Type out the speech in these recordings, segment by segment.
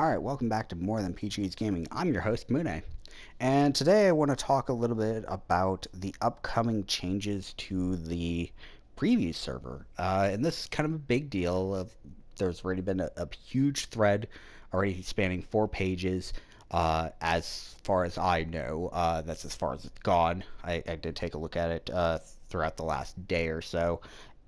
Alright, welcome back to More Than Peaches Gaming. I'm your host, Mune. And today I want to talk a little bit about the upcoming changes to the preview server. And this is kind of a big deal. There's already been a huge thread already spanning 4 pages. As far as I know, that's as far as it's gone. I did take a look at it throughout the last day or so,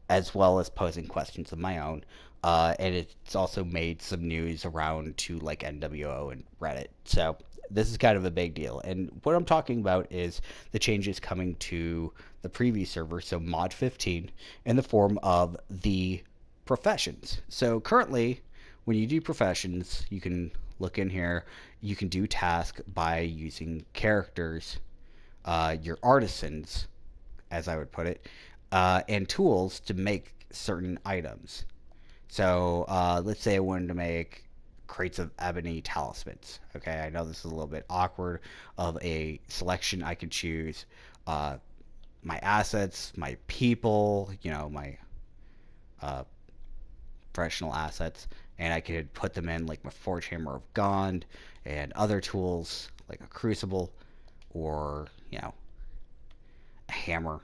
as well as posing questions of my own. And it's also made some news around to like NWO and Reddit. So this is kind of a big deal. And what I'm talking about is the changes coming to the preview server, so Mod 15, in the form of the professions. So currently, when you do professions, you can look in here, you can do tasks by using characters, your artisans, as I would put it, and tools to make certain items. So let's say I wanted to make crates of ebony talismans. Okay, I know this is a little bit awkward of a selection I could choose. Uh, my assets, my people, my uh, professional assets, and I could put them in like my Forge Hammer of Gond and other tools like a crucible or a hammer,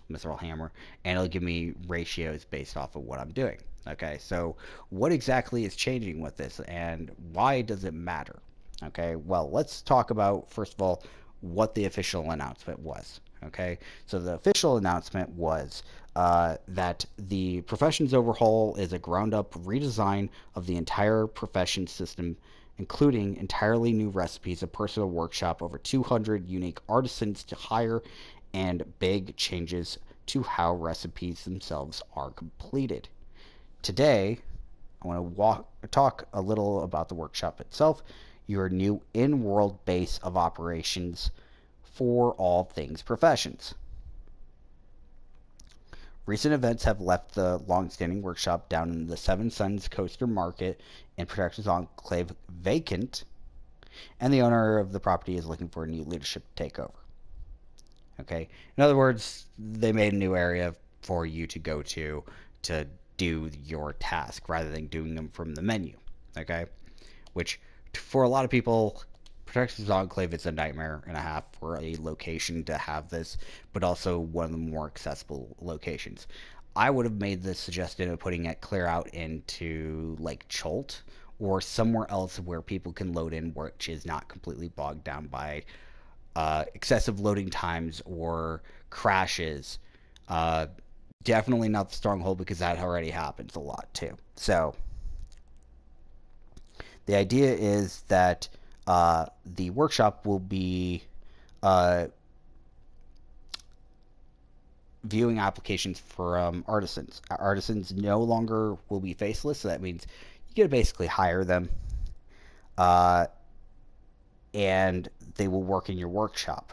mithril hammer, and it'll give me ratios based off of what I'm doing. Okay, so what exactly is changing with this and why does it matter? Okay, well, let's talk about, first of all, what the official announcement was. Okay, so the official announcement was that the Professions Overhaul is a ground up redesign of the entire profession system, including entirely new recipes, a personal workshop, over 200 unique artisans to hire, and big changes to how recipes themselves are completed. Today, I want to talk a little about the workshop itself, your new in-world base of operations for all things professions. Recent events have left the long-standing workshop down in the Seven Suns Coaster Market in Protector's Enclave vacant, and the owner of the property is looking for a new leadership to take over. Okay. In other words, they made a new area for you to go to do your task rather than doing them from the menu. Okay. Which, for a lot of people, Protection's Enclave is a nightmare and a half for a location to have this, but also one of the more accessible locations. I would have made the suggestion of putting it clear out into like Cholt or somewhere else where people can load in, which is not completely bogged down by excessive loading times or crashes. Uh, Definitely not the Stronghold because that already happens a lot too. So the idea is that the workshop will be uh, viewing applications from artisans. Artisans no longer will be faceless, so that means you get to basically hire them, uh, and they will work in your workshop.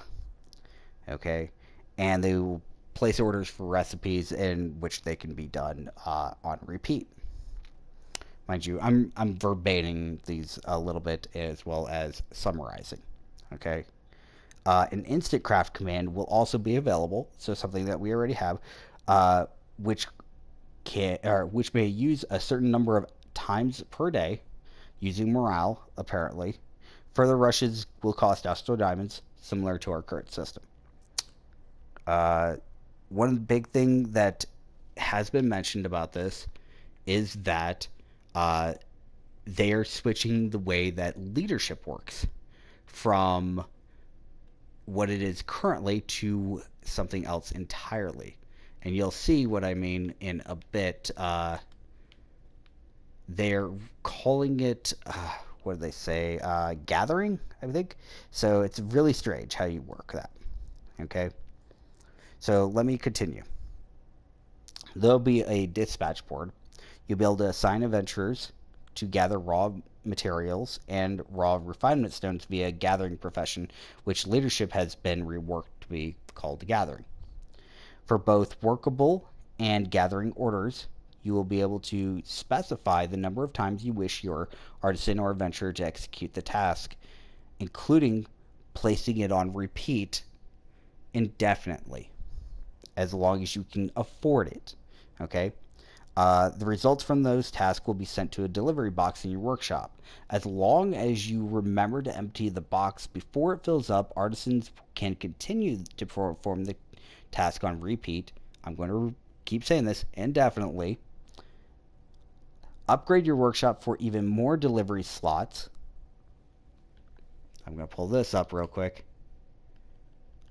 Okay, and they will place orders for recipes in which they can be done on repeat. Mind you, I'm verbating these a little bit as well as summarizing. Okay, an instant craft command will also be available, so something that we already have, uh, which which may use a certain number of times per day, using morale apparently. Further rushes will cost Astro Diamonds, similar to our current system. Uh, One big thing that has been mentioned about this is that uh, they are switching the way that leadership works from what it is currently to something else entirely. And you'll see what I mean in a bit. They're calling it, what do they say? Gathering, I think. So it's really strange how you work that. Okay. So let me continue. There'll be a dispatch board. You'll be able to assign adventurers to gather raw materials and raw refinement stones via gathering profession, which leadership has been reworked to be called gathering. For both workable and gathering orders, you will be able to specify the number of times you wish your artisan or adventurer to execute the task, including placing it on repeat indefinitely, as long as you can afford it. Okay? The results from those tasks will be sent to a delivery box in your workshop. As long as you remember to empty the box before it fills up, artisans can continue to perform the task on repeat. I'm going to keep saying this indefinitely. Upgrade your workshop for even more delivery slots. I'm going to pull this up real quick.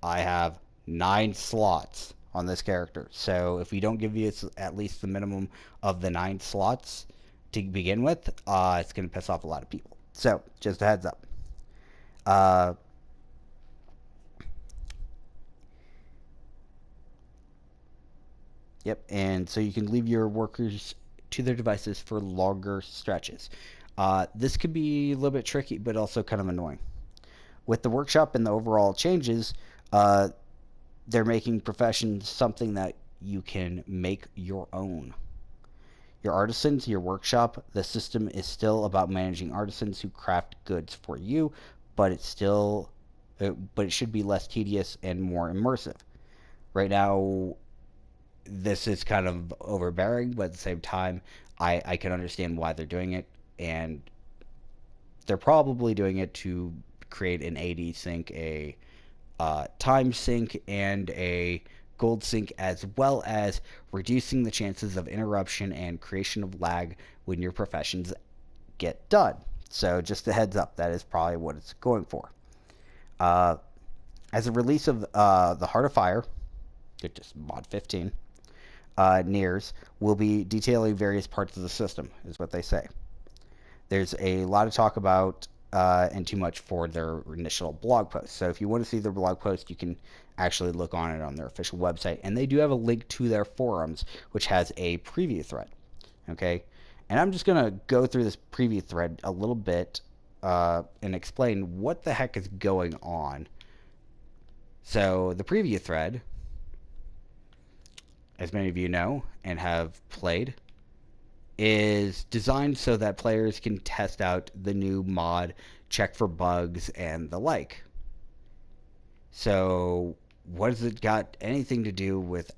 I have 9 slots on this character. So if we don't give you at least the minimum of the 9 slots to begin with, it's going to piss off a lot of people. So just a heads up. Yep, and so you can leave your workers to their devices for longer stretches. This could be a little bit tricky, but also kind of annoying. With the workshop and the overall changes, they're making professions something that you can make your own. Your artisans, your workshop, the system is still about managing artisans who craft goods for you, but it should be less tedious and more immersive. Right now, this is kind of overbearing, but at the same time, I can understand why they're doing it, and they're probably doing it to create an AD sync, a time sync, and a gold sync, as well as reducing the chances of interruption and creation of lag when your professions get done. So just a heads up, that is probably what it's going for. As a release of the Heart of Fire, just mod 15, nears, will be detailing various parts of the system, is what they say. There's a lot of talk about and too much for their initial blog post. So if you want to see their blog post, you can actually look on it on their official website. And they do have a link to their forums, which has a preview thread. Okay? And I'm just going to go through this preview thread a little bit and explain what the heck is going on. So the preview thread, as many of you know and have played, is designed so that players can test out the new mod, check for bugs, and the like. So, what has it got anything to do with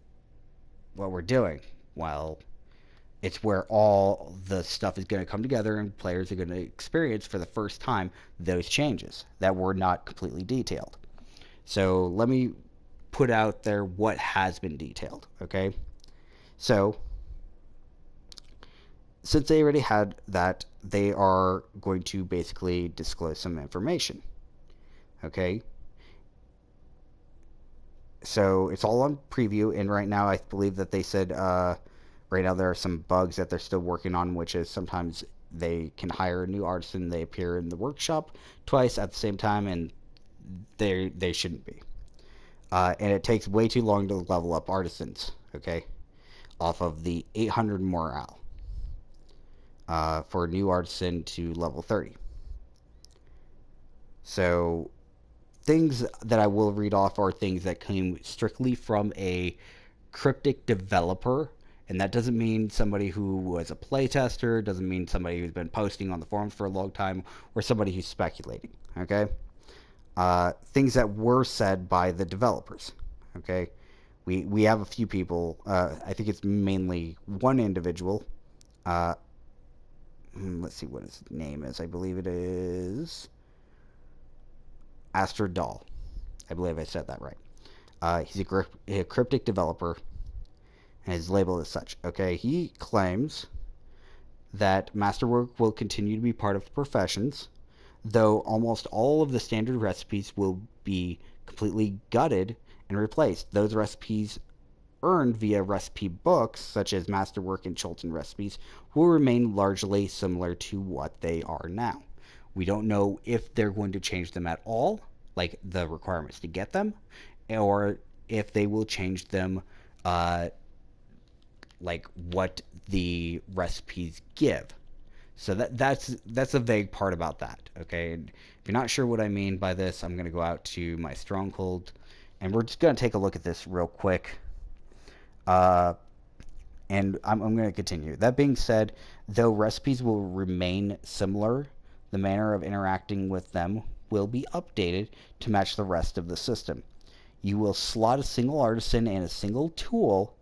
what we're doing? Well, it's where all the stuff is going to come together and players are going to experience for the first time those changes that were not completely detailed. So, let me put out there what has been detailed, okay? So, since they already had that, they are going to basically disclose some information. Okay? So it's all on preview, and right now I believe that they said right now there are some bugs that they're still working on, which is sometimes they can hire a new artisan, they appear in the workshop twice at the same time, and they shouldn't be. And it takes way too long to level up artisans, okay, off of the 800 morale. For a new artisan to level 30. So things that I will read off are things that came strictly from a cryptic developer, and that doesn't mean somebody who was a playtester, doesn't mean somebody who's been posting on the forums for a long time, or somebody who's speculating, okay? Things that were said by the developers, okay? We have a few people, I think it's mainly one individual, let's see what his name is. I believe it is Astro Doll. I believe I said that right. He's a cryptic developer and is labeled as such. Okay, he claims that Masterwork will continue to be part of professions, though almost all of the standard recipes will be completely gutted and replaced. Those recipes earned via recipe books, such as Masterwork and Chilton recipes, will remain largely similar to what they are now. We don't know if they're going to change them at all, like the requirements to get them, or if they will change them like what the recipes give. So that's a vague part about that, okay? And if you're not sure what I mean by this, I'm going to go out to my stronghold, and we're just going to take a look at this real quick. And I'm going to continue. That being said, though recipes will remain similar, the manner of interacting with them will be updated to match the rest of the system. You will slot a single artisan and a single tool,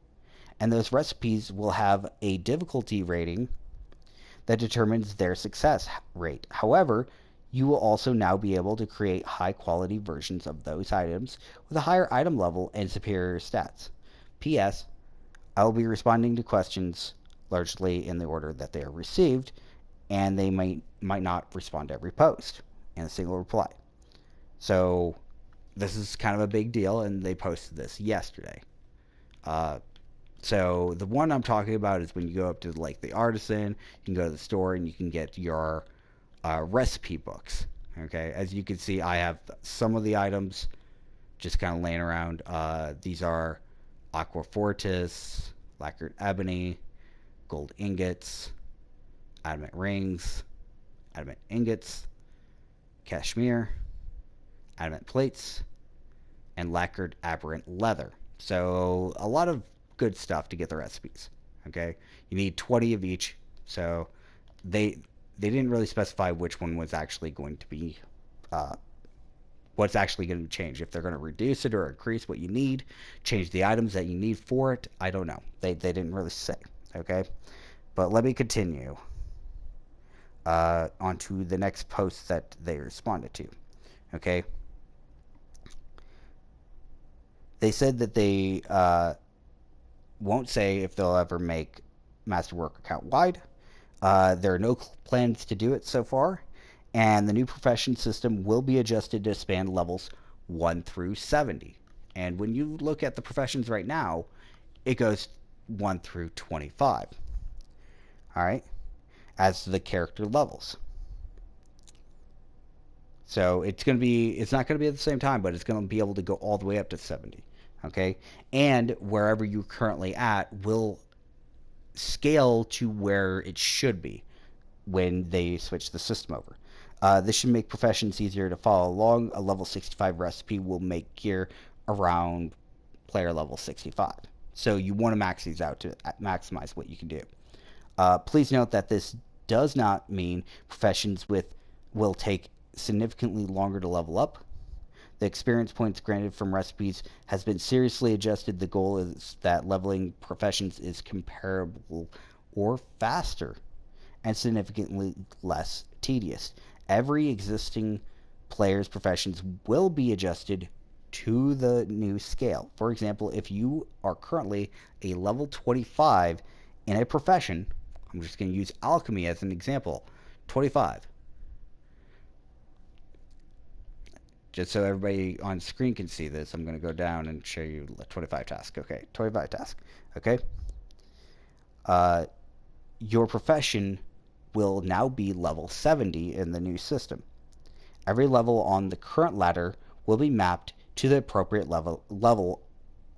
and those recipes will have a difficulty rating that determines their success rate. However, you will also now be able to create high quality versions of those items with a higher item level and superior stats. P.S. I will be responding to questions largely in the order that they are received, and they might not respond to every post in a single reply. So this is kind of a big deal, and they posted this yesterday. Uh, so the one I'm talking about is when you go up to like the artisan, you can go to the store and you can get your recipe books. Okay, as you can see, I have some of the items just kind of laying around. These are aqua fortis, lacquered ebony, gold ingots, adamant rings, adamant ingots, cashmere, adamant plates, and lacquered aberrant leather. So a lot of good stuff to get the recipes. Okay, you need 20 of each. So they didn't really specify which one was actually going to be uh, what's actually going to change. If they're going to reduce it or increase what you need, change the items that you need for it, I don't know. They didn't really say. Okay, but let me continue onto the next post that they responded to. Okay, they said that they won't say if they'll ever make Masterwork account wide. There are no plans to do it so far, and the new profession system will be adjusted to span levels 1 through 70. And when you look at the professions right now, it goes 1 through 25. All right, as the character levels. So it's not going to be at the same time, but it's going to be able to go all the way up to 70. Okay, and wherever you're currently at will scale to where it should be when they switch the system over. This should make professions easier to follow along. A level 65 recipe will make gear around player level 65. So you want to max these out to maximize what you can do. Please note that this does not mean professions will take significantly longer to level up. The experience points granted from recipes has been seriously adjusted. The goal is that leveling professions is comparable or faster and significantly less tedious. Every existing player's professions will be adjusted to the new scale. For example, if you are currently a level 25 in a profession, I'm just going to use alchemy as an example, 25. Just so everybody on screen can see this, I'm going to go down and show you a 25 task. Okay, 25 task. Okay. Your profession will now be level 70 in the new system. Every level on the current ladder will be mapped to the appropriate level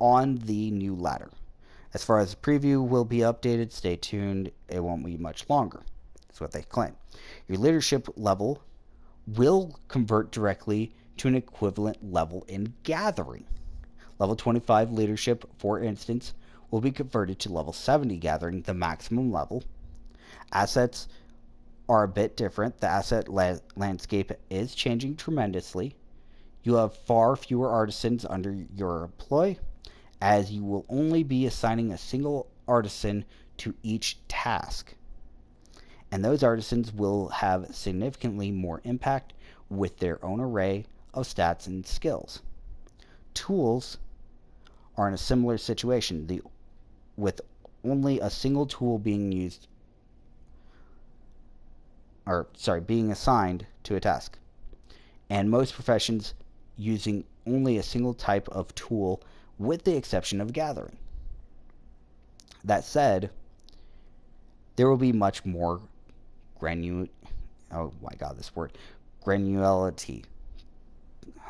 on the new ladder. As far as the preview will be updated, stay tuned. It won't be much longer. That's what they claim. Your leadership level will convert directly to an equivalent level in gathering. Level 25 leadership, for instance, will be converted to level 70 gathering, the maximum level. Assets are a bit different. The asset landscape is changing tremendously. You have far fewer artisans under your employ, as you will only be assigning a single artisan to each task. And those artisans will have significantly more impact with their own array of stats and skills. Tools are in a similar situation, with only a single tool being being assigned to a task, and most professions using only a single type of tool, with the exception of gathering. That said, there will be much more granularity. Oh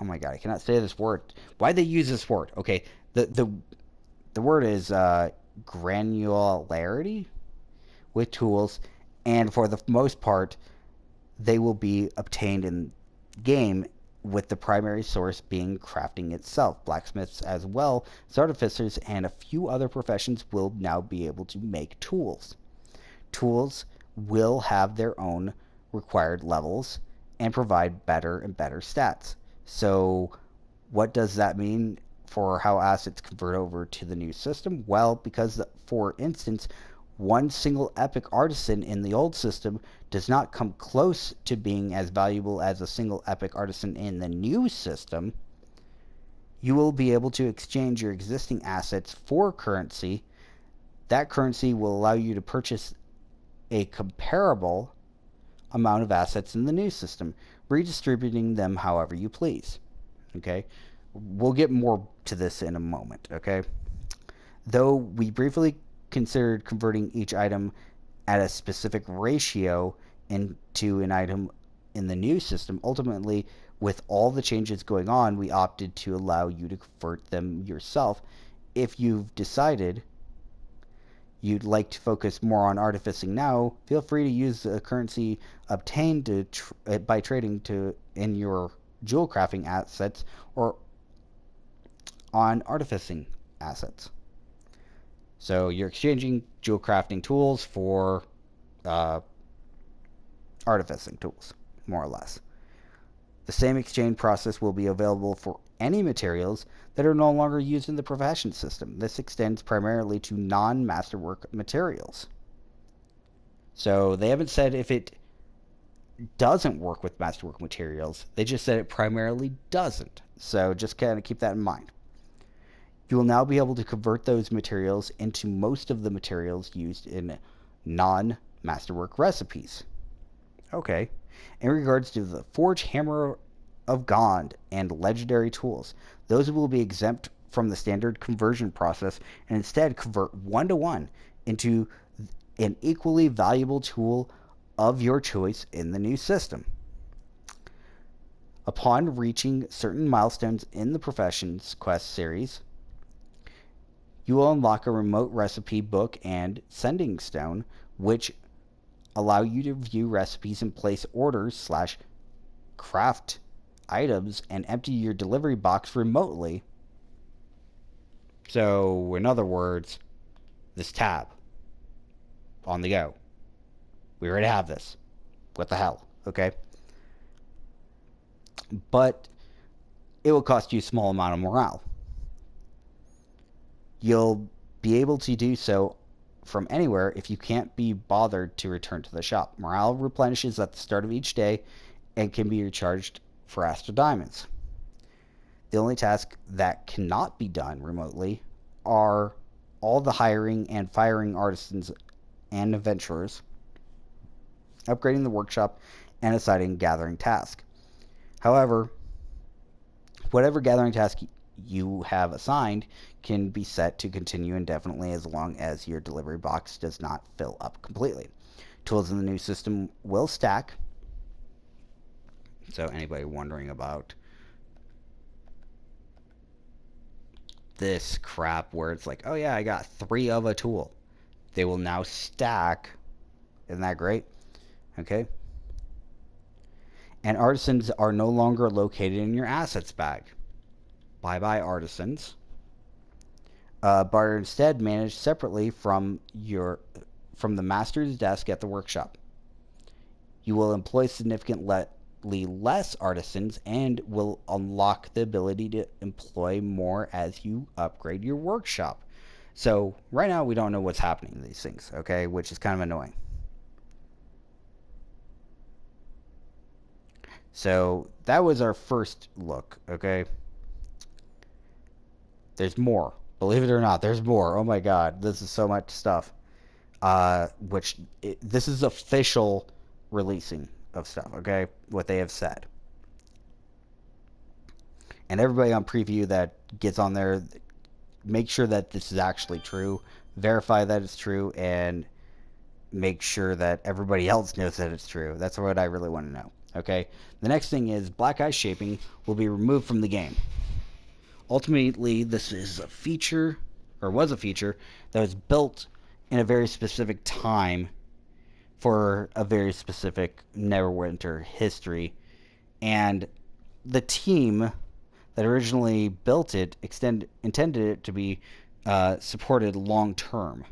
my god, I cannot say this word. Why they use this word? Okay, the word is granularity with tools, and for the most part, they will be obtained in game, with the primary source being crafting itself. Blacksmiths as well as artificers and a few other professions will now be able to make tools. Tools will have their own required levels and provide better and better stats. So what does that mean for how assets convert over to the new system? Well, because For instance, one single epic artisan in the old system does not come close to being as valuable as a single epic artisan in the new system. You will be able to exchange your existing assets for currency. That currency will allow you to purchase a comparable amount of assets in the new system, redistributing them however you please. Okay? We'll get more to this in a moment, okay? Though we briefly considered converting each item at a specific ratio into an item in the new system, ultimately, with all the changes going on, we opted to allow you to convert them yourself. If you've decided you'd like to focus more on artificing now, feel free to use the currency obtained by trading in your jewel crafting assets or on artificing assets. So you're exchanging jewel crafting tools for artificing tools, more or less. The same exchange process will be available for any materials that are no longer used in the profession system. This extends primarily to non-masterwork materials. So they haven't said if it doesn't work with masterwork materials. They just said it primarily doesn't. So just kind of keep that in mind. You will now be able to convert those materials into most of the materials used in non-masterwork recipes. Okay. In regards to the Forge Hammer of Gond and legendary tools, those will be exempt from the standard conversion process and instead convert 1-to-1 into an equally valuable tool of your choice in the new system. Upon reaching certain milestones in the Professions Quest series, you will unlock a remote recipe book and sending stone, which allow you to view recipes and place orders / craft items and empty your delivery box remotely. So, in other words, this tab on the go. We already have this. What the hell? Okay? But it will cost you a small amount of morale. You'll be able to do so from anywhere if you can't be bothered to return to the shop. Morale replenishes at the start of each day and can be recharged for Astro Diamonds. The only tasks that cannot be done remotely are all the hiring and firing artisans and adventurers, upgrading the workshop, and assigning gathering task. However, whatever gathering task you have assigned can be set to continue indefinitely as long as your delivery box does not fill up completely. Tools in the new system will stack. So anybody wondering about this crap where it's like, oh yeah, I got 3 of a tool. They will now stack. Isn't that great? Okay. And artisans are no longer located in your assets bag. Bye-bye, artisans. But are instead managed separately from the master's desk at the workshop. You will employ significantly less artisans and will unlock the ability to employ more as you upgrade your workshop. So right now we don't know what's happening to these things, okay, which is kind of annoying. So that was our first look, okay? There's more. Believe it or not, there's more. Oh my god, this is so much stuff. This is official releasing of stuff, okay? What they have said. And everybody on preview that gets on there, make sure that this is actually true. Verify that it's true and make sure that everybody else knows that it's true. That's what I really want to know, okay? The next thing is Black Eye Shaping will be removed from the game. Ultimately, this is a feature, or was a feature, that was built in a very specific time for a very specific Neverwinter history. And the team that originally built it intended it to be supported long term.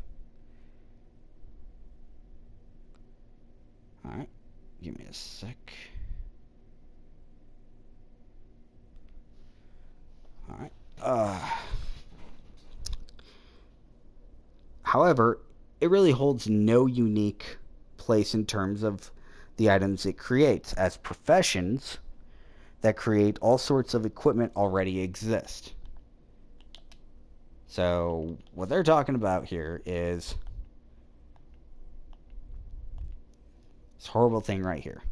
Alright, give me a sec. Alright. However, it really holds no unique place in terms of the items it creates, as professions that create all sorts of equipment already exist. So, what they're talking about here is this horrible thing right here.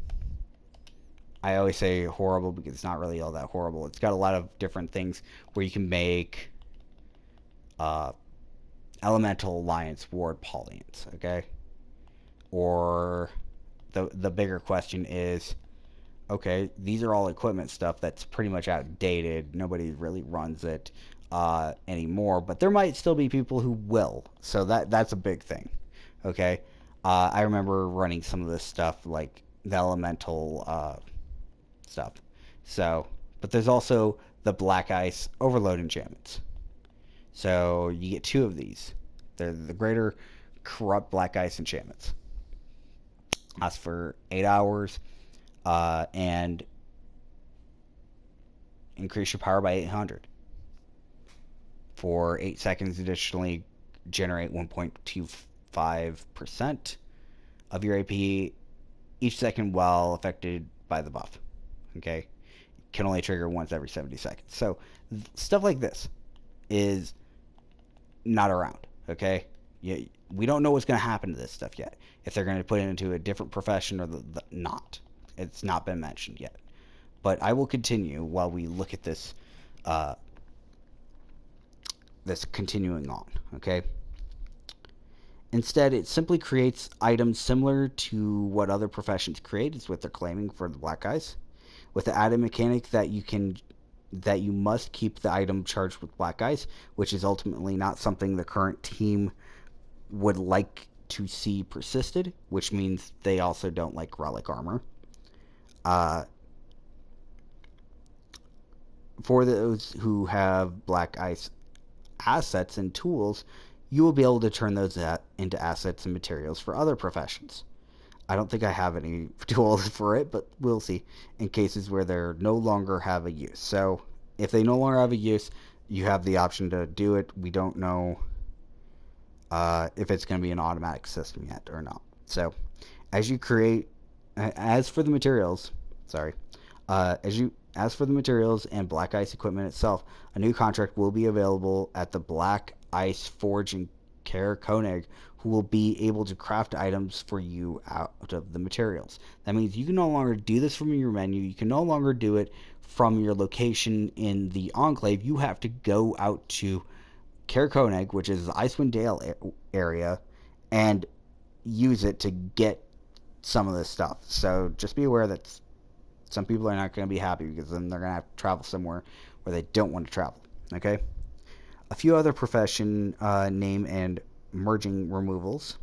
I always say horrible because it's not really all that horrible. It's got a lot of different things where you can make uh, elemental alliance ward polyons, okay? Or the bigger question is, okay, these are all equipment stuff that's pretty much outdated. Nobody really runs it anymore, but there might still be people who will. So that's a big thing. Okay, I remember running some of this stuff like the elemental stuff. So, but there's also the black ice overload enchantments. So you get two of these. They're the greater corrupt black ice enchantments. Lasts for 8 hours and increase your power by 800. For 8 seconds, additionally, generate 1.25% of your AP each second while affected by the buff. Okay? Can only trigger once every 70 seconds. So, stuff like this is not around. Okay? We don't know what's going to happen to this stuff yet. If they're going to put it into a different profession or not. It's not been mentioned yet. But I will continue while we look at this this continuing on, okay? Instead, it simply creates items similar to what other professions create, is what they're claiming for the black guys, with the added mechanic that you must keep the item charged with black guys, which is ultimately not something the current team would like to see persisted, which means they also don't like relic armor. For those who have black ice assets and tools, you will be able to turn those into assets and materials for other professions. I don't think I have any tools for it, but we'll see in cases where they no longer have a use. So if they no longer have a use, you have the option to do it. We don't know if it's going to be an automatic system yet or not. So as for the materials, as for the materials and Black Ice equipment itself, a new contract will be available at the Black Ice Forge in Kaer Koenig, who will be able to craft items for you out of the materials. That means you can no longer do this from your menu. You can no longer do it from your location in the Enclave. You have to go out to Kaer Koenig, which is the Icewind Dale area, and use it to get some of this stuff. So just be aware that some people are not going to be happy because then they're going to have to travel somewhere where they don't want to travel. Okay? A few other profession name and merging removals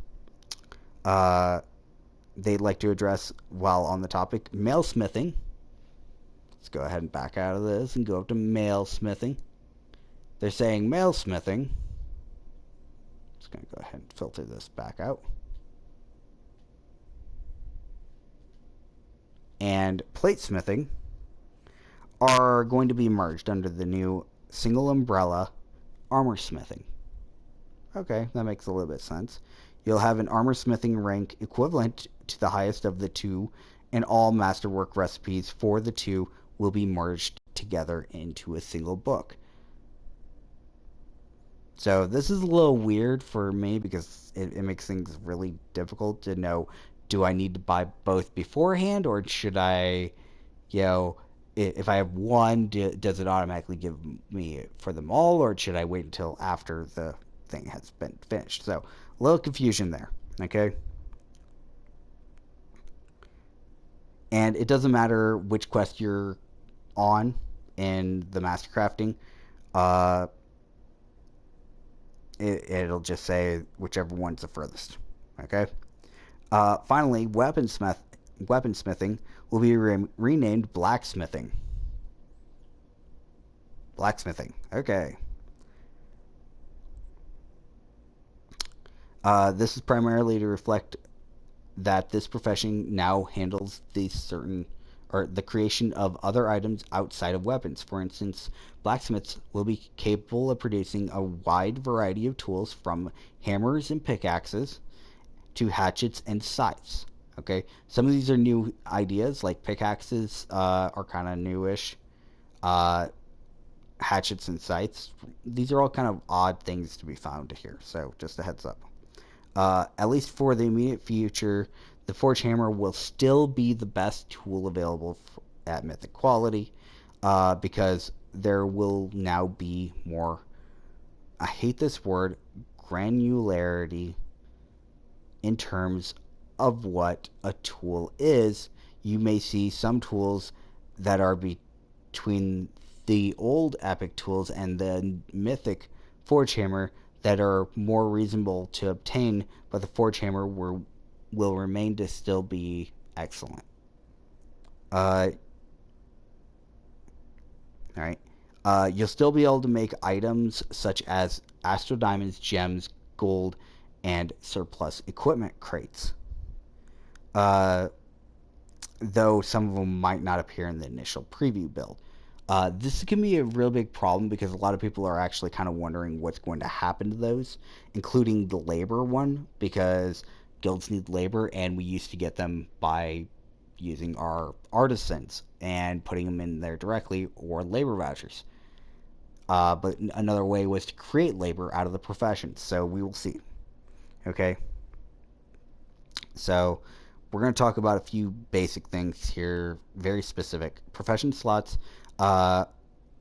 they'd like to address while on the topic. Mailsmithing. Let's go ahead and back out of this and go up to mailsmithing. They're saying mailsmithing. Just going to go ahead and filter this back out. And platesmithing are going to be merged under the new single umbrella armor smithing. Okay, that makes a little bit of sense. You'll have an armor smithing rank equivalent to the highest of the two, and all masterwork recipes for the two will be merged together into a single book. So this is a little weird for me because it makes things really difficult to know, do I need to buy both beforehand, or should I, if I have one, does it automatically give me for them all, or should I wait until after the thing has been finished? So a little confusion there, okay? And it doesn't matter which quest you're on in the mastercrafting. It'll just say whichever one's the furthest, okay? Finally, weaponsmithing will be renamed blacksmithing. Blacksmithing, okay. This is primarily to reflect that this profession now handles these certain, or the creation of other items outside of weapons. For instance, blacksmiths will be capable of producing a wide variety of tools from hammers and pickaxes to hatchets and scythes. Okay, some of these are new ideas, like pickaxes are kind of newish. Uh, Hatchets and scythes, these are all kind of odd things to be found here. So just a heads up. At least for the immediate future, the Forge Hammer will still be the best tool available at Mythic quality, because there will now be more, I hate this word, granularity in terms of what a tool is. You may see some tools that are between the old Epic tools and the Mythic Forge Hammer that are more reasonable to obtain, but the Forge Hammer will remain to still be excellent. Uh, all right. You'll still be able to make items such as Astro Diamonds, Gems, Gold, and surplus equipment crates. Uh, though some of them might not appear in the initial preview build. This can be a real big problem because a lot of people are actually kind of wondering what's going to happen to those, including the labor one, because guilds need labor, and we used to get them by using our artisans and putting them in there directly, or labor vouchers. But another way was to create labor out of the professions, so we will see. Okay, so we're going to talk about a few basic things here, very specific. Profession slots uh,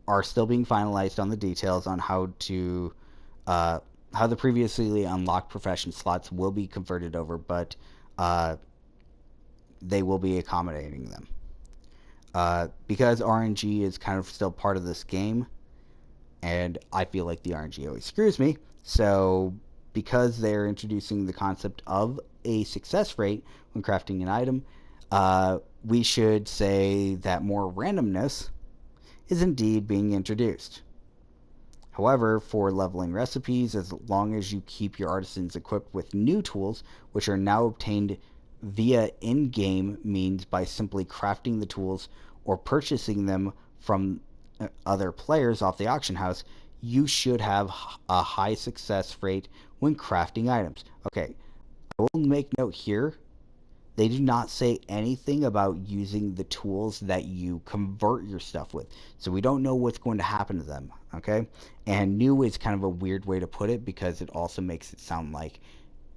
are still being finalized on the details on uh, how the previously unlocked profession slots will be converted over, but uh, they will be accommodating them. Because RNG is kind of still part of this game, and I feel like the RNG always screws me. So, because they're introducing the concept of a success rate when crafting an item, we should say that more randomness is indeed being introduced. However, for leveling recipes, as long as you keep your artisans equipped with new tools, which are now obtained via in game means by simply crafting the tools or purchasing them from other players off the auction house, you should have a high success rate when crafting items. Okay, I will make note here, they do not say anything about using the tools that you convert your stuff with. So we don't know what's going to happen to them, okay? And new is kind of a weird way to put it because it also makes it sound like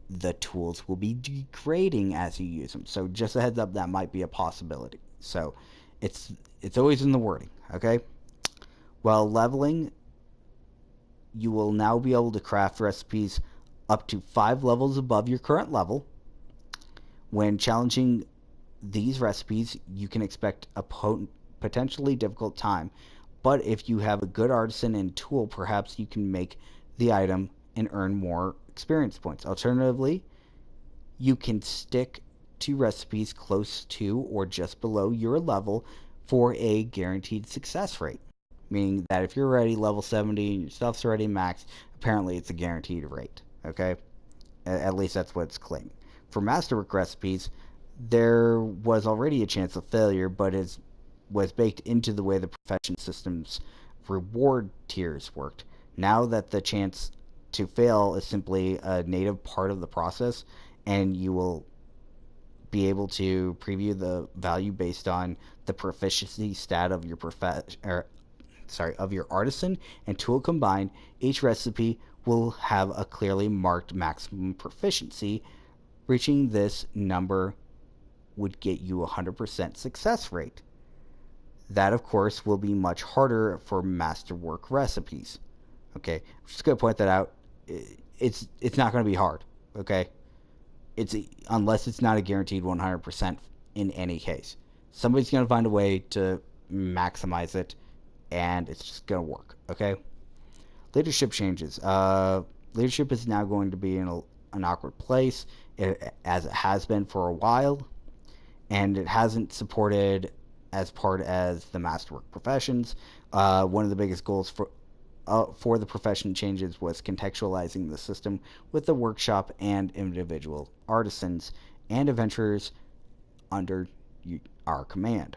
the tools will be degrading as you use them. So just a heads up, that might be a possibility. So it's it's always in the wording, okay? While leveling, you will now be able to craft recipes up to 5 levels above your current level. When challenging these recipes, you can expect a potentially difficult time, but if you have a good artisan and tool, perhaps you can make the item and earn more experience points. Alternatively, you can stick to recipes close to or just below your level for a guaranteed success rate. Meaning that if you're already level 70 and your stuff's already maxed, apparently it's a guaranteed rate. Okay? At least that's what it's claiming. For masterwork recipes, there was already a chance of failure, but it was baked into the way the profession system's reward tiers worked. Now that the chance to fail is simply a native part of the process, and you will be able to preview the value based on the proficiency stat of your of your artisan and tool combined. Each recipe will have a clearly marked maximum proficiency. Reaching this number would get you a 100% success rate. That, of course, will be much harder for masterwork recipes. Okay, I'm just gonna point that out. It's not gonna be hard. Okay, it's unless it's not a guaranteed 100% in any case. Somebody's gonna find a way to maximize it, and it's just gonna work. Okay. Leadership changes. Leadership is now going to be in an awkward place, as it has been for a while, and it hasn't supported as part as the masterwork professions. One of the biggest goals for the profession changes was contextualizing the system with the workshop and individual artisans and adventurers under our command.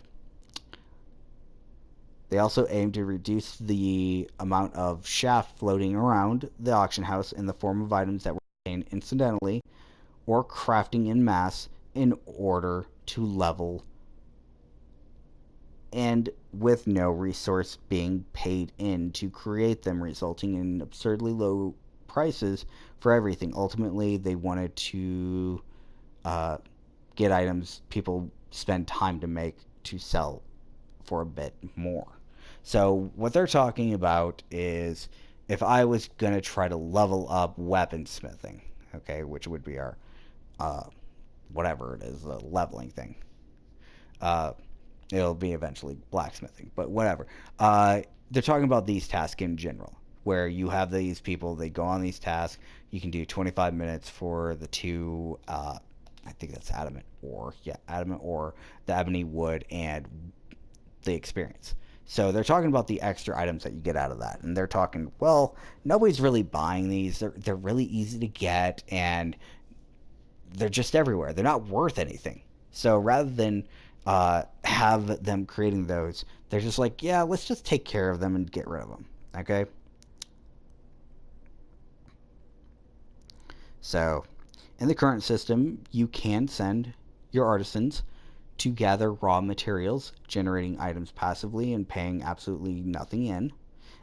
They also aim to reduce the amount of shaft floating around the auction house in the form of items that were obtained incidentally or crafting in mass in order to level and with no resource being paid in to create them, resulting in absurdly low prices for everything. Ultimately, they wanted to uh, get items people spend time to make to sell for a bit more. So, what they're talking about is if I was going to try to level up weaponsmithing, okay, which would be our uh, whatever it is, the leveling thing. Uh, It'll be eventually blacksmithing, but whatever. They're talking about these tasks in general, where you have these people, they go on these tasks. You can do 25 minutes for the two, I think that's adamant ore. Yeah, adamant ore, the ebony wood, and the experience. So they're talking about the extra items that you get out of that, and they're talking, well, nobody's really buying these. They're really easy to get, and they're just everywhere. They're not worth anything. So rather than have them creating those, they're just like, yeah, let's just take care of them and get rid of them. Okay? So in the current system, you can send your artisans to gather raw materials, generating items passively and paying absolutely nothing in,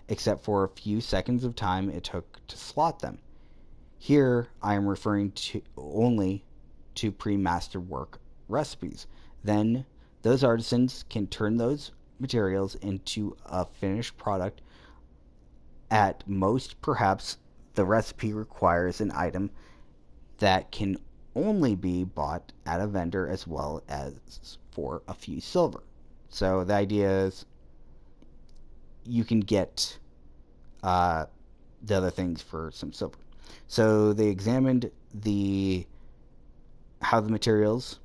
except for a few seconds of time it took to slot them. Here, I am referring to only to pre-mastered work recipes. Then, those artisans can turn those materials into a finished product. At most, perhaps the recipe requires an item that can only be bought at a vendor as well as for a few silver. So the idea is you can get uh, the other things for some silver. So they examined the how the materials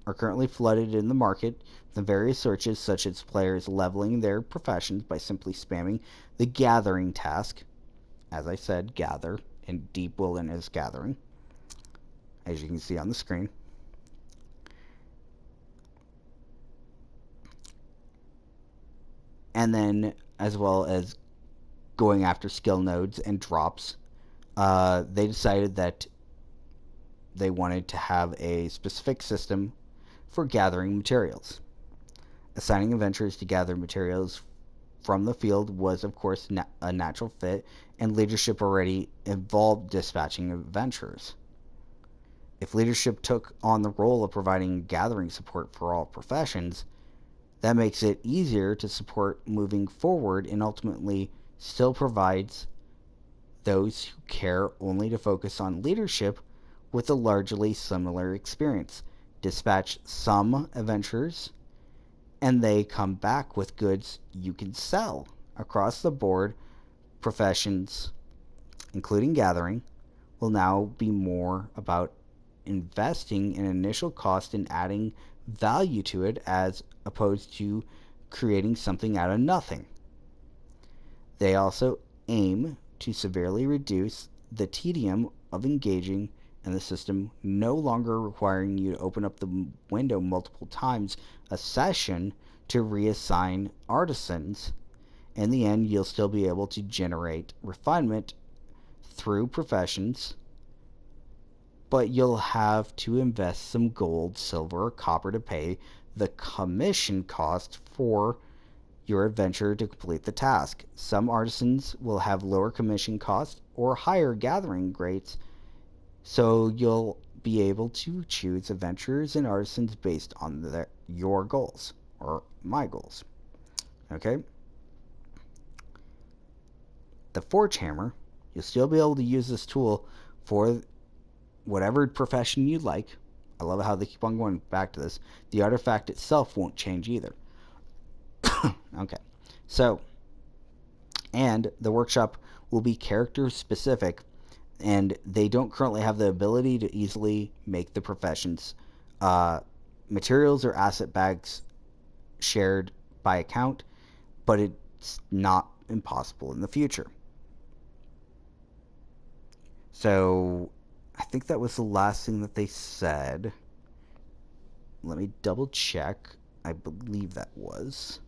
are currently flooded in the market, the various searches such as players leveling their professions by simply spamming the gathering task. As I said, gather in deep wilderness gathering, as you can see on the screen. And then, as well as going after skill nodes and drops, they decided that they wanted to have a specific system for gathering materials. Assigning adventurers to gather materials from the field was, of course, a natural fit, and leadership already involved dispatching adventurers. If leadership took on the role of providing gathering support for all professions, that makes it easier to support moving forward and ultimately still provides those who care only to focus on leadership with a largely similar experience. Dispatch some adventurers and they come back with goods you can sell. Across the board, professions, including gathering, will now be more about investing in initial cost and adding value to it as opposed to creating something out of nothing. They also aim to severely reduce the tedium of engaging in the system, no longer requiring you to open up the window multiple times a session to reassign artisans. In the end, you'll still be able to generate refinement through professions, but you'll have to invest some gold, silver, or copper to pay the commission cost for your adventure to complete the task. Some artisans will have lower commission costs or higher gathering rates, so you'll be able to choose adventurers and artisans based on your goals or my goals. Okay? The Forge Hammer, you'll still be able to use this tool for whatever profession you like. I love how they keep on going back to this. The artifact itself won't change either. Okay. So, and the workshop will be character specific, and they don't currently have the ability to easily make the professions. Materials or asset bags shared by account, but it's not impossible in the future. So, I think that was the last thing that they said. Let me double check. I believe that was.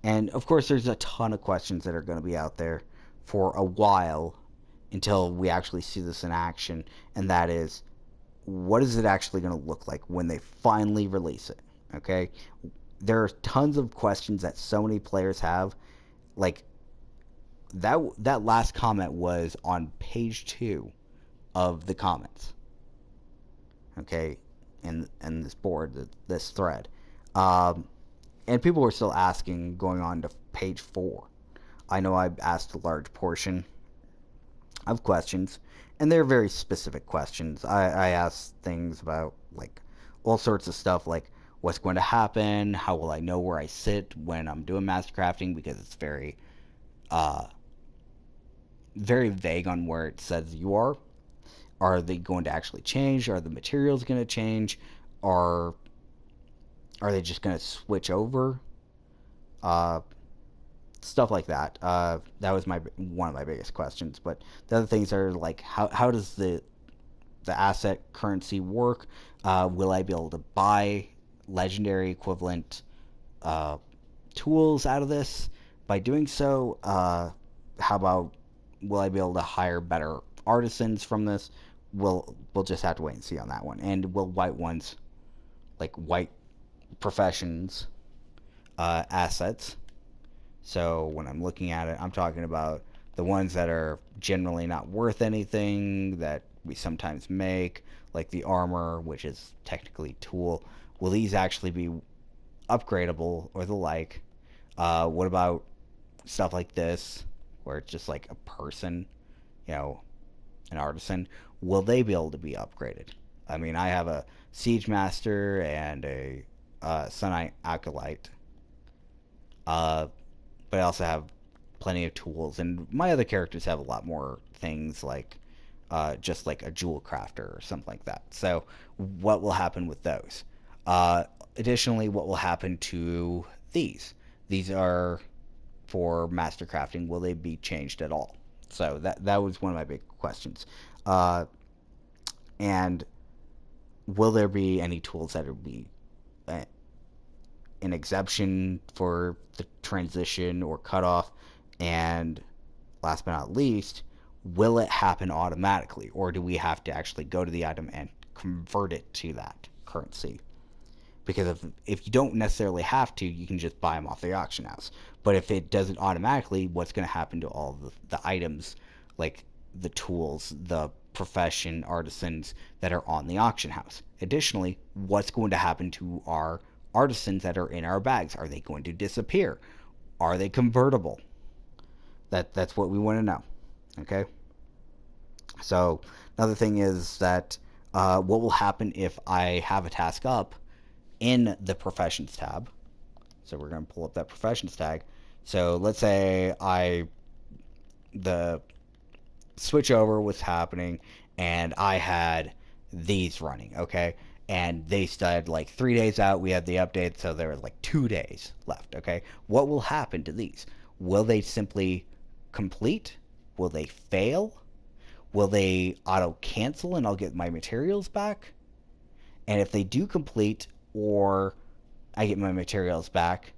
And of course, there's a ton of questions that are going to be out there for a while until we actually see this in action, and that is, what is it actually going to look like when they finally release it? Okay, there are tons of questions that so many players have. Like that last comment was on page 2 of the comments. Okay, in this board, this thread, um, and people were still asking going on to page 4. I know I asked a large portion of questions, and they're very specific questions. I asked things about like all sorts of stuff, like what's going to happen, how will I know where I sit when I'm doing mastercrafting, because it's uh, very vague on where it says you are. Are they going to actually change? Are the materials going to change? Are are they just going to switch over? Uh, Stuff like that. That was my one of my biggest questions. But the other things are like how does the asset currency work? Will I be able to buy legendary equivalent uh, tools out of this? By doing so, how about will I be able to hire better artisans from this? We'll just have to wait and see on that one. And will white ones, like white professions, assets? So when I'm looking at it, I'm talking about the ones that are generally not worth anything that we sometimes make, like the armor, which is technically tool. Will these actually be upgradable or the like? What about stuff like this, where it's just like a person, you know, an artisan? Will they be able to be upgraded? I mean, I have a siege master and a sunite acolyte, uh, but I also have plenty of tools, and my other characters have a lot more things like just like a jewel crafter or something like that. So, what will happen with those? Uh, Additionally, what will happen to these? These are for master crafting. Will they be changed at all? So that was one of my big questions. Uh, and will there be any tools that will be uh, an exemption for the transition or cutoff? And last but not least, will it happen automatically, or do we have to actually go to the item and convert it to that currency? Because if you don't necessarily have to, you can just buy them off the auction house. But if it doesn't automatically, what's going to happen to all the items, like the tools, the profession artisans that are on the auction house? Additionally, what's going to happen to our artisans that are in our bags? Are they going to disappear? Are they convertible? That's what we want to know. Okay. So another thing is that what will happen if I have a task up in the professions tab? So we're going to pull up that professions tag. So let's say the switch over was happening and I had these running, okay? And they said like 3 days out, we had the update, so there were like 2 days left, okay? What will happen to these? Will they simply complete? Will they fail? Will they auto cancel and I'll get my materials back? And if they do complete, or I get my materials back,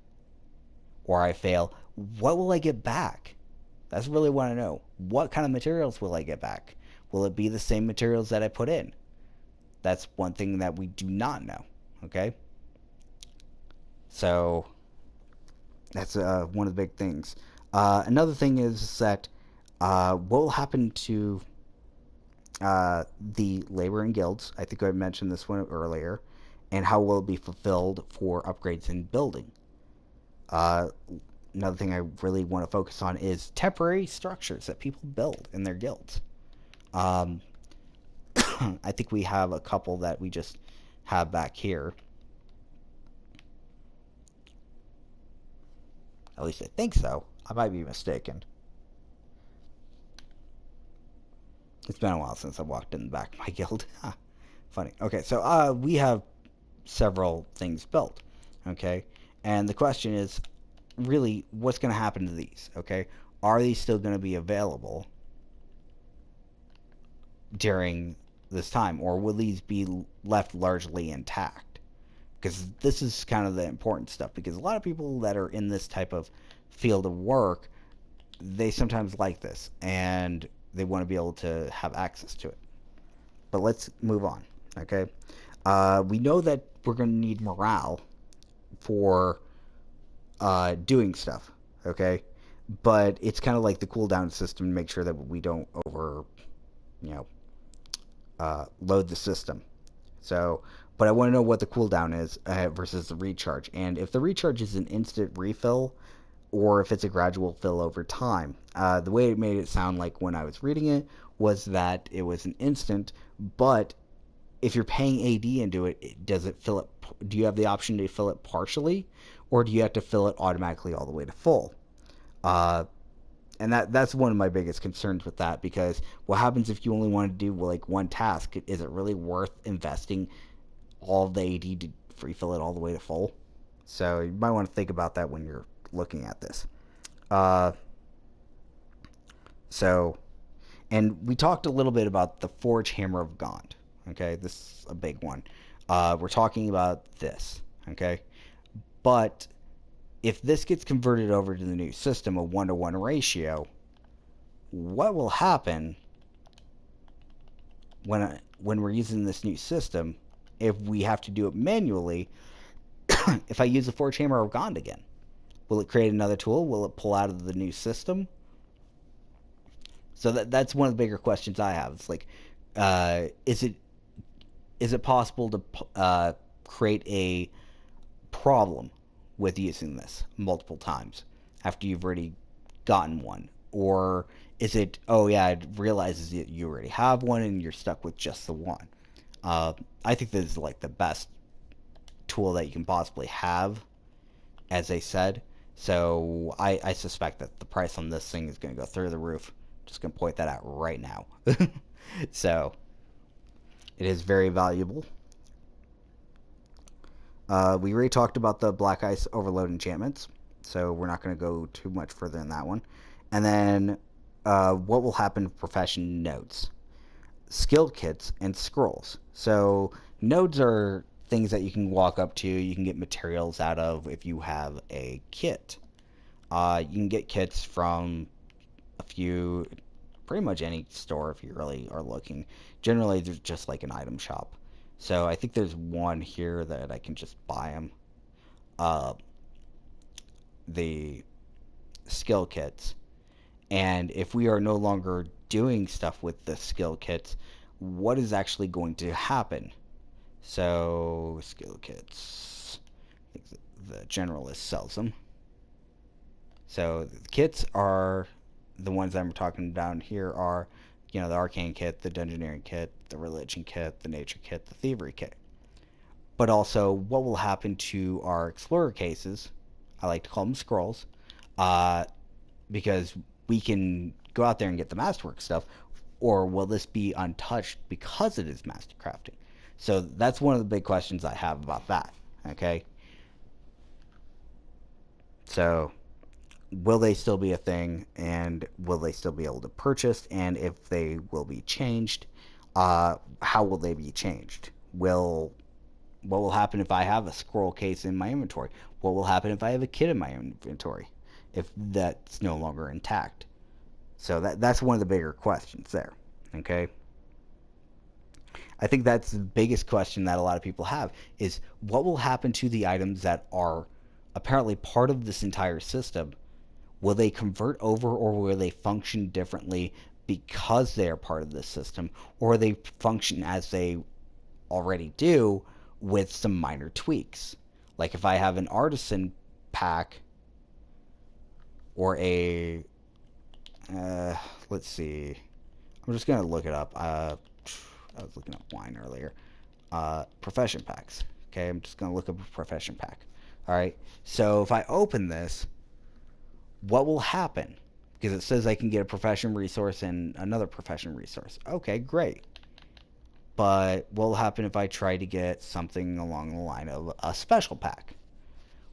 or I fail, what will I get back? That's really what I know. What kind of materials will I get back? Will it be the same materials that I put in? That's one thing that we do not know. Okay? So, that's one of the big things. Another thing is that what will happen to the labor and guilds? I think I mentioned this one earlier. And how will it be fulfilled for upgrades in building? Uh, Another thing I really want to focus on is temporary structures that people build in their guilds. Um, I think we have a couple that we just have back here. At least I think so. I might be mistaken. It's been a while since I walked in the back of my guild. Funny. Okay, so we have several things built. Okay, and the question is really what's going to happen to these? Okay, are these still going to be available during this time, or will these be left largely intact? because this is kind of the important stuff, because a lot of people that are in this type of field of work, they sometimes like this and they want to be able to have access to it. But let's move on. Okay, we know that we're going to need morale for doing stuff. Okay, but it's kind of like the cooldown system to make sure that we don't you know, load the system. So, but I want to know what the cooldown is versus the recharge, and if the recharge is an instant refill or if it's a gradual fill over time. The way it made it sound like when I was reading it was that it was an instant, but if you're paying AD into it, does it fill it? Do you have the option to fill it partially, or do you have to fill it automatically all the way to full? Uh, and that's one of my biggest concerns with that, because what happens if you only want to do like one task? Is it really worth investing all of the AD to refill it all the way to full? So you might want to think about that when you're looking at this. Uh, so, and we talked a little bit about the Forge Hammer of Gond. Okay, this is a big one. We're talking about this. Okay, but if this gets converted over to the new system, a 1-to-1 ratio, what will happen when we're using this new system if we have to do it manually? If I use the Forge Hammer of Gond again, will it create another tool? Will it pull out of the new system? So that's one of the bigger questions I have. It's like, is it possible to create a problem with using this multiple times after you've already gotten one? Or is it, oh yeah, it realizes that you already have one and you're stuck with just the one? I think this is like the best tool that you can possibly have, as they said. So I suspect that the price on this thing is going to go through the roof. Just going to point that out right now. So it is very valuable. We already talked about the Black Ice Overload enchantments, so we're not going to go too much further in that one. And then what will happen to profession nodes? Skill kits and scrolls. So nodes are things that you can walk up to, you can get materials out of if you have a kit. You can get kits from pretty much any store if you really are looking. Generally, there's just like an item shop. So I think there's one here that I can just buy them. The skill kits. And if we are no longer doing stuff with the skill kits, what is actually going to happen? So, skill kits. I think the generalist sells them. So, the kits are the ones I'm talking down here are, the arcane kit, the dungeoneering kit, the religion kit, the nature kit, the thievery kit. But also, what will happen to our explorer cases? I like to call them scrolls, because we can go out there and get the masterwork stuff, or will this be untouched because it is master crafting? So that's one of the big questions I have about that. Okay, so will they still be a thing, and will they still be able to purchase, and if they will be changed, how will they be changed? What will happen if I have a scroll case in my inventory? What will happen if I have a kit in my inventory if that's no longer intact? So that's one of the bigger questions there. Okay, I think that's the biggest question that a lot of people have, is what will happen to the items that are apparently part of this entire system? Will they convert over, or will they function differently because they are part of this system, or they function as they already do with some minor tweaks? Like if I have an artisan pack or a let's see, I'm just gonna look it up. I was looking up wine earlier. Profession packs. Okay, I'm just gonna look up a profession pack. All right, so if I open this, what will happen? Because it says I can get a profession resource and another profession resource. Okay, great. But what will happen if I try to get something along the line of a special pack,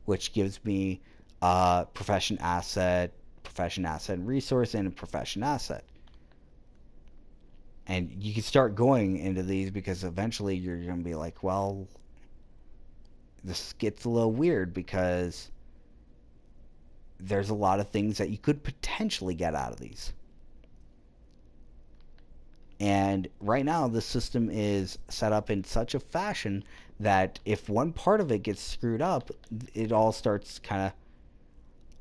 which gives me profession asset and resource, and a profession asset? And you can start going into these, because eventually you're going to be like, well, this gets a little weird because there's a lot of things that you could potentially get out of these. And right now, the system is set up in such a fashion that if one part of it gets screwed up, it all starts kind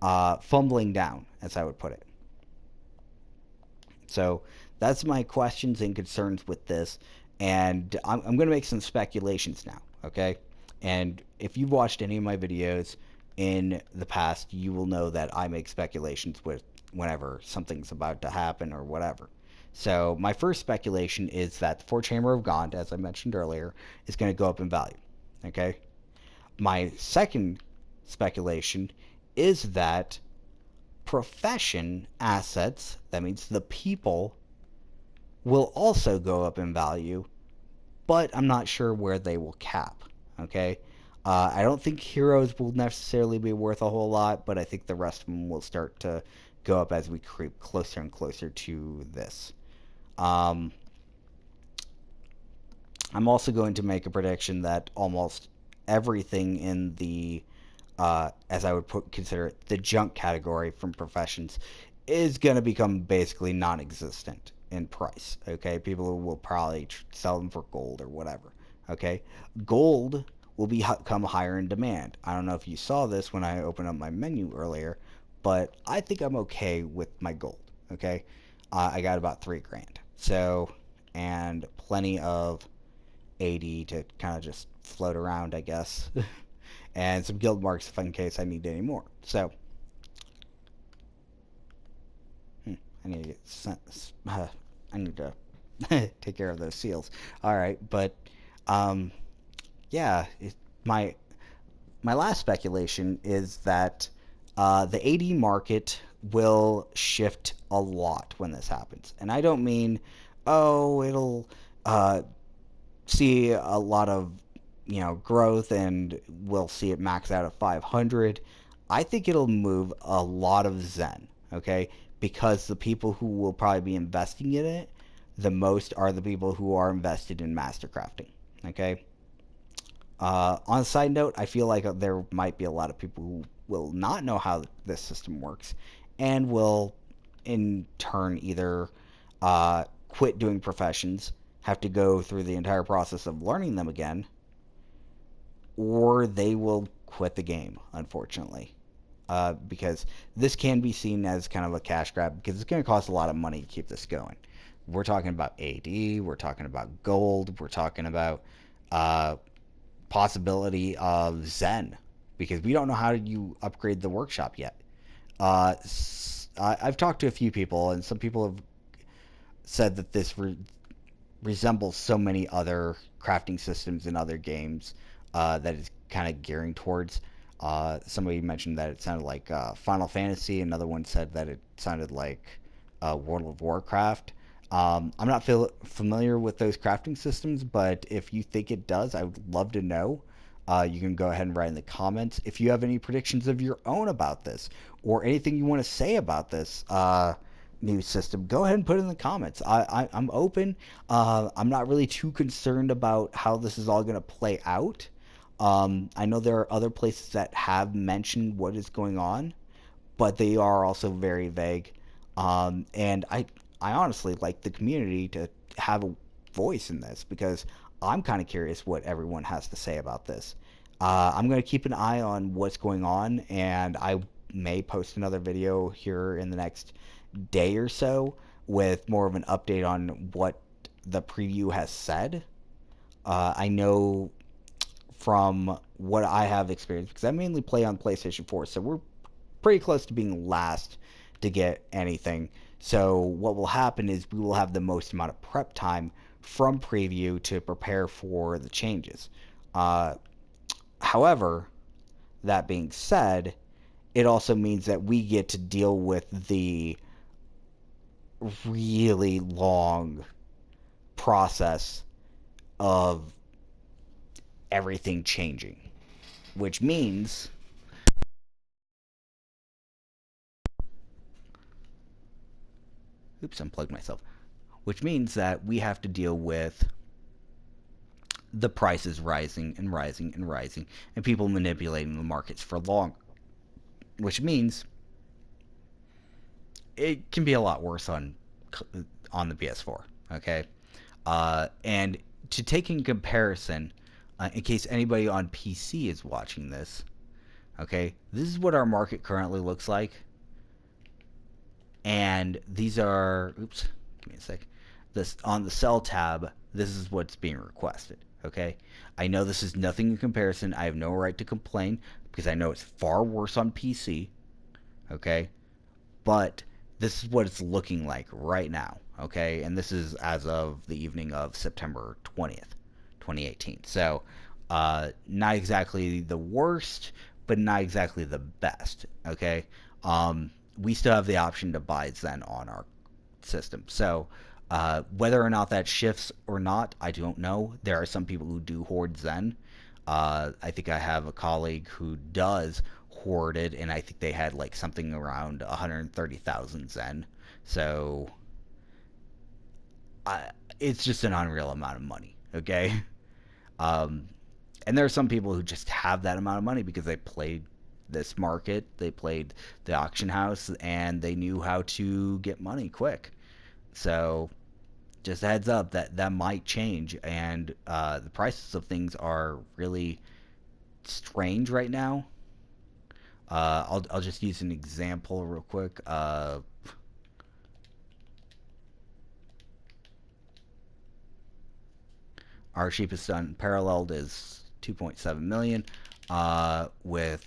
of fumbling down, as I would put it. So that's my questions and concerns with this. And I'm going to make some speculations now, okay? And if you've watched any of my videos in the past, you will know that I make speculations with whenever something's about to happen or whatever. So my first speculation is that the Four Chamber of God, as I mentioned earlier, is going to go up in value, okay? My second speculation is that profession assets, that means the people, will also go up in value, but I'm not sure where they will cap. Okay? I don't think heroes will necessarily be worth a whole lot, but I think the rest of them will start to go up as we creep closer and closer to this. Um, I'm also going to make a prediction that almost everything in the as I would consider it, the junk category from professions, is going to become basically non-existent in price. Okay, people will probably sell them for gold or whatever. Okay, gold will become higher in demand. I don't know if you saw this when I opened up my menu earlier, but I think I'm okay with my gold. Okay, I got about 3 grand. So, and plenty of 80 to kind of just float around, I guess. And some guild marks if in case I need any more. So, I need to I need to take care of those seals. All right, but um, yeah, my my last speculation is that the AD market will shift a lot when this happens, and I don't mean it'll see a lot of growth and we'll see it max out at 500. I think it'll move a lot of Zen, okay? Because the people who will probably be investing in it the most are the people who are invested in mastercrafting, okay? On a side note, I feel like there might be a lot of people who will not know how this system works and will in turn either quit doing professions, have to go through the entire process of learning them again, or they will quit the game, unfortunately. Because this can be seen as kind of a cash grab because it's going to cost a lot of money to keep this going. We're talking about AD, we're talking about gold, we're talking about possibility of Zen because we don't know how you upgrade the workshop yet. I've talked to a few people, and some people have said that this resembles so many other crafting systems in other games that it's kind of gearing towards. Somebody mentioned that it sounded like Final Fantasy. Another one said that it sounded like World of Warcraft. I'm not familiar with those crafting systems, but if you think it does, I would love to know. You can go ahead and write in the comments. If you have any predictions of your own about this, or anything you want to say about this new system, go ahead and put it in the comments. I'm open. I'm not really too concerned about how this is all going to play out. I know there are other places that have mentioned what is going on, but they are also very vague. And I honestly like the community to have a voice in this because I'm kind of curious what everyone has to say about this. I'm going to keep an eye on what's going on, and I may post another video here in the next day or so with more of an update on what the preview has said. I know from what I have experienced, because I mainly play on PlayStation 4, so we're pretty close to being last to get anything. So what will happen is we will have the most amount of prep time from preview to prepare for the changes. However, that being said, it also means that we get to deal with the really long process of everything changing, which means oops, unplugged myself. Which means that we have to deal with the price is rising and rising and rising, and people manipulating the markets for long, which means it can be a lot worse on the PS4. Okay, and to take in comparison, in case anybody on PC is watching this, okay, this is what our market currently looks like, and these are, oops, give me a sec. This on the sell tab, this is what's being requested. Okay, I know this is nothing in comparison. I have no right to complain because I know it's far worse on PC. Okay, but this is what it's looking like right now. Okay, and this is as of the evening of September 20th, 2018. So, not exactly the worst, but not exactly the best. Okay, we still have the option to buy Zen on our system. So, whether or not that shifts or not, I don't know. There are some people who do hoard Zen. I think I have a colleague who does hoard it, and I think they had like something around 130,000 Zen. So, it's just an unreal amount of money. Okay, um, and there are some people who just have that amount of money because they played this market, they played the auction house, and they knew how to get money quick. So just a heads up that that might change, and the prices of things are really strange right now. I'll just use an example real quick. Our cheapest unparalleled is 2.7 million, with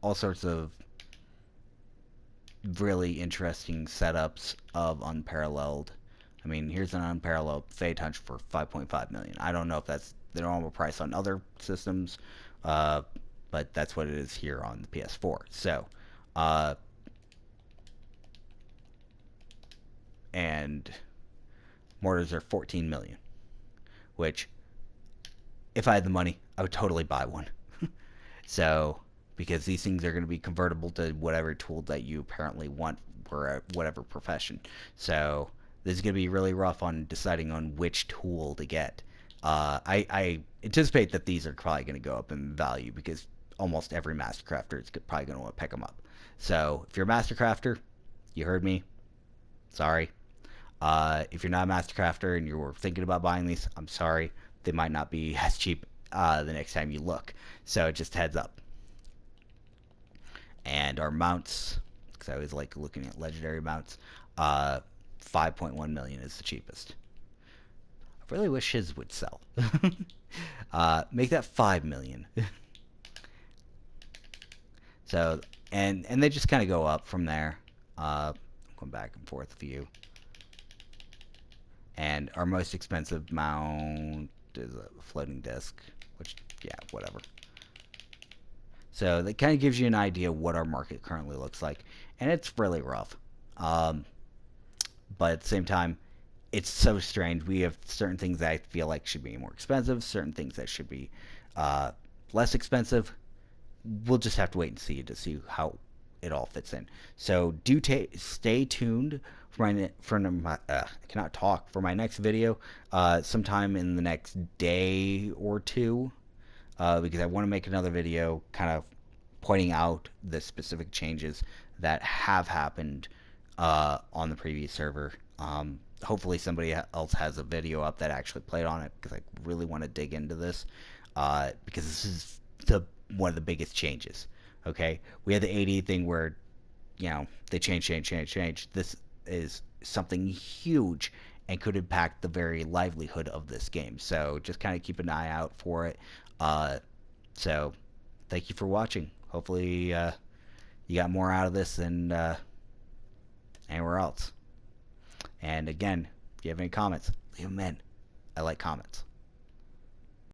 all sorts of really interesting setups of unparalleled. I mean, here's an unparalleled Fade Hunch for 5.5 million. I don't know if that's the normal price on other systems, uh, but that's what it is here on the PS4. So, uh, and mortars are 14 million, which if I had the money, I would totally buy one. So, because these things are going to be convertible to whatever tool that you apparently want for whatever profession. So, this is going to be really rough on deciding on which tool to get. I anticipate that these are probably going to go up in value because almost every master crafter is probably going to want to pick them up. So, if you're a master crafter, you heard me. Sorry. If you're not a master crafter and you're thinking about buying these, I'm sorry. They might not be as cheap the next time you look. So just heads up. And our mounts, because I always like looking at legendary mounts, 5.1 million is the cheapest. I really wish his would sell. Make that 5 million. So, and they just kind of go up from there. I'm going back and forth a few. And our most expensive mount is a floating disc, which, yeah, whatever. So that kind of gives you an idea of what our market currently looks like. And it's really rough. But at the same time, it's so strange. We have certain things that I feel like should be more expensive, certain things that should be less expensive. We'll just have to wait and see how it all fits in. So do stay tuned I cannot talk, for my next video sometime in the next day or two, because I want to make another video kind of pointing out the specific changes that have happened on the previous server. Hopefully somebody else has a video up that actually played on it, because I really want to dig into this, because this is one of the biggest changes. Okay, we had the 80 thing where, you know, they change. This is something huge and could impact the very livelihood of this game. So just kind of keep an eye out for it. So thank you for watching. Hopefully you got more out of this than anywhere else. And again, if you have any comments, leave them in. I like comments.